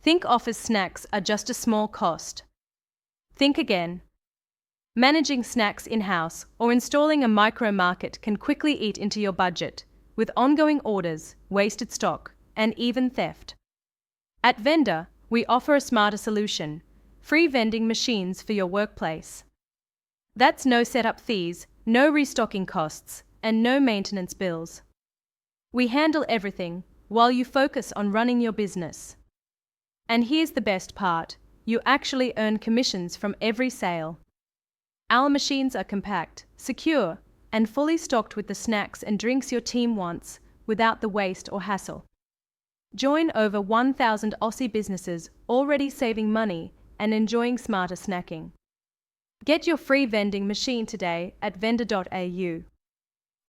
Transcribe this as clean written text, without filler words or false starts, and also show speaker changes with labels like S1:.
S1: Think office snacks are just a small cost. Think again. Managing snacks in-house or installing a micro market can quickly eat into your budget, with ongoing orders, wasted stock, and even theft. At Venda, we offer a smarter solution: free vending machines for your workplace. That's no setup fees, no restocking costs, and no maintenance bills. We handle everything while you focus on running your business. And here's the best part: you actually earn commissions from every sale. Our machines are compact, secure, and fully stocked with the snacks and drinks your team wants, without the waste or hassle. Join over 1,000 Aussie businesses already saving money and enjoying smarter snacking. Get your free vending machine today at venda.au.